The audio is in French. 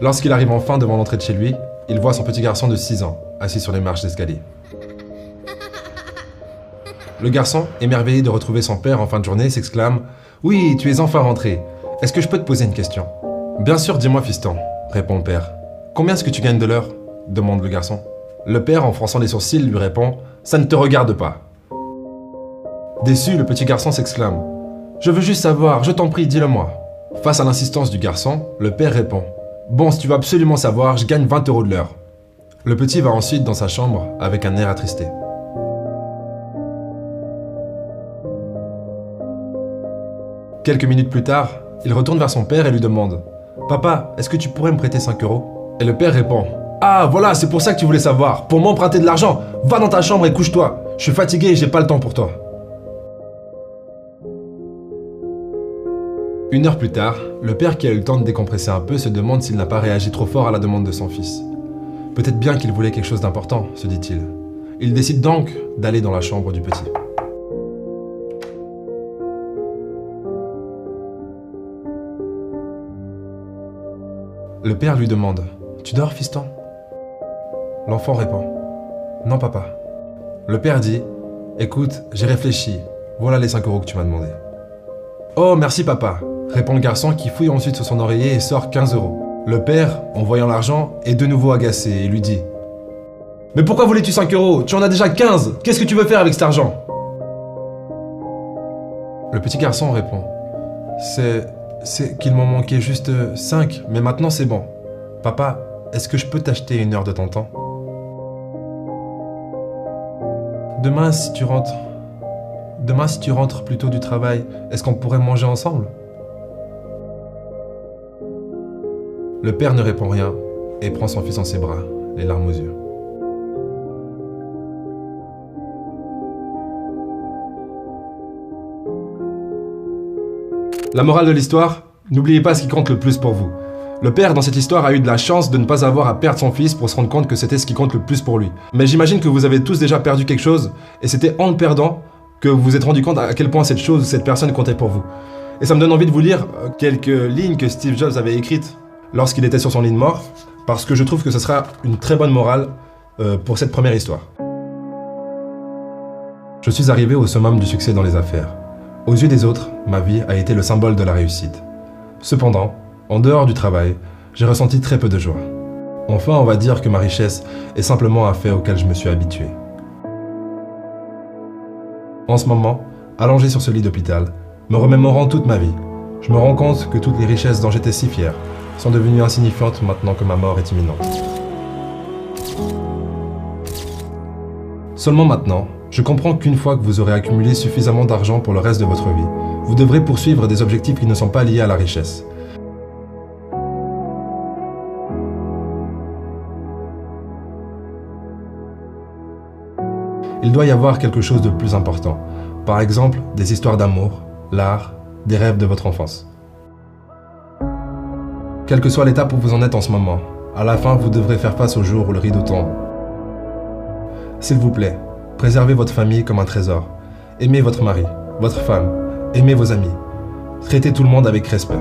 Lorsqu'il arrive enfin devant l'entrée de chez lui, il voit son petit garçon de 6 ans, assis sur les marches d'escalier. Le garçon, émerveillé de retrouver son père en fin de journée, s'exclame « Oui, tu es enfin rentré. Est-ce que je peux te poser une question ?»« Bien sûr, dis-moi fiston, » répond le père. « Combien est-ce que tu gagnes de l'heure ?» demande le garçon. Le père, en fronçant les sourcils, lui répond « Ça ne te regarde pas. » Déçu, le petit garçon s'exclame « Je veux juste savoir, je t'en prie, dis-le-moi. » Face à l'insistance du garçon, le père répond « Bon, si tu veux absolument savoir, je gagne 20 € de l'heure. » Le petit va ensuite dans sa chambre avec un air attristé. Quelques minutes plus tard, il retourne vers son père et lui demande « Papa, est-ce que tu pourrais me prêter 5 €? » Et le père répond « Ah, voilà, c'est pour ça que tu voulais savoir. Pour m'emprunter de l'argent, va dans ta chambre et couche-toi. Je suis fatigué et j'ai pas le temps pour toi. » Une heure plus tard, le père qui a eu le temps de décompresser un peu se demande s'il n'a pas réagi trop fort à la demande de son fils. Peut-être bien qu'il voulait quelque chose d'important, se dit-il. Il décide donc d'aller dans la chambre du petit. Le père lui demande « Tu dors, fiston ?» L'enfant répond « Non, papa. » Le père dit « Écoute, j'ai réfléchi. Voilà les 5 € que tu m'as demandé. »« Oh, merci, papa !» répond le garçon qui fouille ensuite sur son oreiller et sort 15 €. Le père, en voyant l'argent, est de nouveau agacé et lui dit « Mais pourquoi voulais-tu 5 €? Tu en as déjà 15. Qu'est-ce que tu veux faire avec cet argent ?» Le petit garçon répond « C'est qu'il m'en manquait juste 5, mais maintenant c'est bon. Papa, est-ce que je peux t'acheter une heure de ton temps? Demain, si tu rentres plus tôt du travail, est-ce qu'on pourrait manger ensemble? » Le père ne répond rien et prend son fils dans ses bras, les larmes aux yeux. La morale de l'histoire, n'oubliez pas ce qui compte le plus pour vous. Le père dans cette histoire a eu de la chance de ne pas avoir à perdre son fils pour se rendre compte que c'était ce qui compte le plus pour lui. Mais j'imagine que vous avez tous déjà perdu quelque chose et c'était en le perdant que vous vous êtes rendu compte à quel point cette chose ou cette personne comptait pour vous. Et ça me donne envie de vous lire quelques lignes que Steve Jobs avait écrites lorsqu'il était sur son lit de mort, parce que je trouve que ce sera une très bonne morale pour cette première histoire. Je suis arrivé au summum du succès dans les affaires. Aux yeux des autres, ma vie a été le symbole de la réussite. Cependant, en dehors du travail, j'ai ressenti très peu de joie. Enfin, on va dire que ma richesse est simplement un fait auquel je me suis habitué. En ce moment, allongé sur ce lit d'hôpital, me remémorant toute ma vie, je me rends compte que toutes les richesses dont j'étais si fier sont devenues insignifiantes maintenant que ma mort est imminente. Seulement maintenant, je comprends qu'une fois que vous aurez accumulé suffisamment d'argent pour le reste de votre vie, vous devrez poursuivre des objectifs qui ne sont pas liés à la richesse. Il doit y avoir quelque chose de plus important. Par exemple, des histoires d'amour, l'art, des rêves de votre enfance. Quelle que soit l'étape où vous en êtes en ce moment, à la fin, vous devrez faire face au jour où le rideau tombe. S'il vous plaît, préservez votre famille comme un trésor. Aimez votre mari, votre femme, aimez vos amis. Traitez tout le monde avec respect.